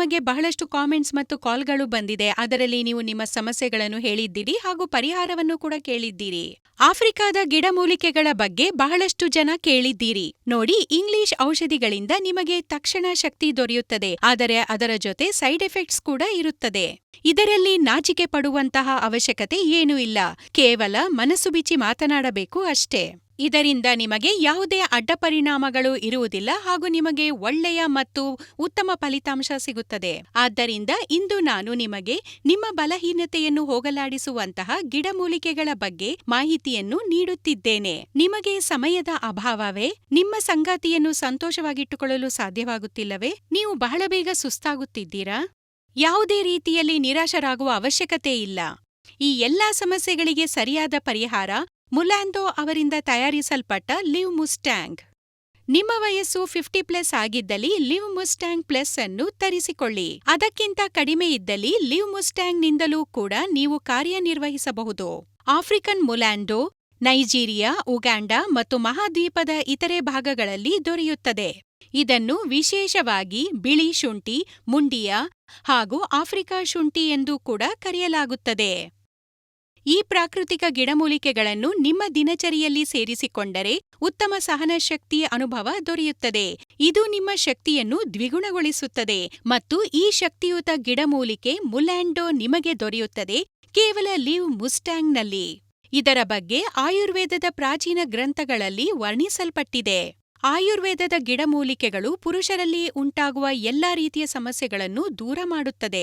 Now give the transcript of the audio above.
ನಿಮಗೆ ಬಹಳಷ್ಟು ಕಾಮೆಂಟ್ಸ್ ಮತ್ತು ಕಾಲ್ಗಳು ಬಂದಿದೆ. ಅದರಲ್ಲಿ ನೀವು ನಿಮ್ಮ ಸಮಸ್ಯೆಗಳನ್ನು ಹೇಳಿದ್ದೀರಿ ಹಾಗೂ ಪರಿಹಾರವನ್ನು ಕೂಡ ಕೇಳಿದ್ದೀರಿ. ಆಫ್ರಿಕಾದ ಗಿಡಮೂಲಿಕೆಗಳ ಬಗ್ಗೆ ಬಹಳಷ್ಟು ಜನ ಕೇಳಿದ್ದೀರಿ. ನೋಡಿ, ಇಂಗ್ಲಿಷ್ ಔಷಧಿಗಳಿಂದ ನಿಮಗೆ ತಕ್ಷಣ ಶಕ್ತಿ ದೊರೆಯುತ್ತದೆ, ಆದರೆ ಅದರ ಜೊತೆ ಸೈಡ್ ಎಫೆಕ್ಟ್ಸ್ ಕೂಡ ಇರುತ್ತದೆ. ಇದರಲ್ಲಿ ನಾಚಿಕೆ ಪಡುವಂತಹ ಅವಶ್ಯಕತೆ ಏನೂ ಇಲ್ಲ. ಕೇವಲ ಮನಸ್ಸು ಬಿಚ್ಚಿ ಮಾತನಾಡಬೇಕು ಅಷ್ಟೇ. ಇದರಿಂದ ನಿಮಗೆ ಯಾವುದೇ ಅಡ್ಡಪರಿಣಾಮಗಳು ಇರುವುದಿಲ್ಲ ಹಾಗೂ ನಿಮಗೆ ಒಳ್ಳೆಯ ಮತ್ತು ಉತ್ತಮ ಫಲಿತಾಂಶ ಸಿಗುತ್ತದೆ. ಆದ್ದರಿಂದ ಇಂದು ನಾನು ನಿಮಗೆ ನಿಮ್ಮ ಬಲಹೀನತೆಯನ್ನು ಹೋಗಲಾಡಿಸುವಂತಹ ಗಿಡಮೂಲಿಕೆಗಳ ಬಗ್ಗೆ ಮಾಹಿತಿಯನ್ನು ನೀಡುತ್ತಿದ್ದೇನೆ. ನಿಮಗೆ ಸಮಯದ ಅಭಾವವೇ? ನಿಮ್ಮ ಸಂಗಾತಿಯನ್ನು ಸಂತೋಷವಾಗಿಟ್ಟುಕೊಳ್ಳಲು ಸಾಧ್ಯವಾಗುತ್ತಿಲ್ಲವೇ? ನೀವು ಬಹಳ ಬೇಗ ಸುಸ್ತಾಗುತ್ತಿದ್ದೀರಾ? ಯಾವುದೇ ರೀತಿಯಲ್ಲಿ ನಿರಾಶರಾಗುವ ಅವಶ್ಯಕತೆ ಇಲ್ಲ. ಈ ಎಲ್ಲಾ ಸಮಸ್ಯೆಗಳಿಗೆ ಸರಿಯಾದ ಪರಿಹಾರ ಮುಲ್ಯಾಂಡೋ ಅವರಿಂದ ತಯಾರಿಸಲ್ಪಟ್ಟ ಲಿವ್ ಮುಸ್ಟ್ಯಾಂಗ್. ನಿಮ್ಮ ವಯಸ್ಸು 50+ ಆಗಿದ್ದಲ್ಲಿ ಲಿವ್ ಮುಸ್ಟ್ಯಾಂಗ್ ಪ್ಲಸ್ ಅನ್ನು ತರಿಸಿಕೊಳ್ಳಿ. ಅದಕ್ಕಿಂತ ಕಡಿಮೆ ಇದ್ದಲ್ಲಿ ಲಿವ್ ಮುಸ್ಟ್ಯಾಂಗ್ನಿಂದಲೂ ಕೂಡ ನೀವು ಕಾರ್ಯನಿರ್ವಹಿಸಬಹುದು. ಆಫ್ರಿಕನ್ ಮುಲ್ಯಾಂಡೋ ನೈಜೀರಿಯಾ, ಉಗಾಂಡ ಮತ್ತು ಮಹಾದ್ವೀಪದ ಇತರೆ ಭಾಗಗಳಲ್ಲಿ ದೊರೆಯುತ್ತದೆ. ಇದನ್ನು ವಿಶೇಷವಾಗಿ ಬಿಳಿ ಶುಂಠಿ, ಮುಂಡಿಯಾ ಹಾಗೂ ಆಫ್ರಿಕಾ ಶುಂಠಿ ಎಂದು ಕೂಡ ಕರೆಯಲಾಗುತ್ತದೆ. ಈ ಪ್ರಾಕೃತಿಕ ಗಿಡಮೂಲಿಕೆಗಳನ್ನು ನಿಮ್ಮ ದಿನಚರಿಯಲ್ಲಿ ಸೇರಿಸಿಕೊಂಡರೆ ಉತ್ತಮ ಸಹನಶಕ್ತಿ ಅನುಭವ ದೊರೆಯುತ್ತದೆ. ಇದು ನಿಮ್ಮ ಶಕ್ತಿಯನ್ನು ದ್ವಿಗುಣಗೊಳಿಸುತ್ತದೆ ಮತ್ತು ಈ ಶಕ್ತಿಯುತ ಗಿಡಮೂಲಿಕೆ ಮುಲ್ಯಾಂಡೋ ನಿಮಗೆ ದೊರೆಯುತ್ತದೆ ಕೇವಲ ಲಿವ್ ಮುಸ್ಟ್ಯಾಂಗ್ನಲ್ಲಿ. ಇದರ ಬಗ್ಗೆ ಆಯುರ್ವೇದದ ಪ್ರಾಚೀನ ಗ್ರಂಥಗಳಲ್ಲಿ ವರ್ಣಿಸಲ್ಪಟ್ಟಿದೆ. ಆಯುರ್ವೇದದ ಗಿಡಮೂಲಿಕೆಗಳು ಪುರುಷರಲ್ಲಿ ಉಂಟಾಗುವ ಎಲ್ಲಾ ರೀತಿಯ ಸಮಸ್ಯೆಗಳನ್ನು ದೂರ ಮಾಡುತ್ತದೆ.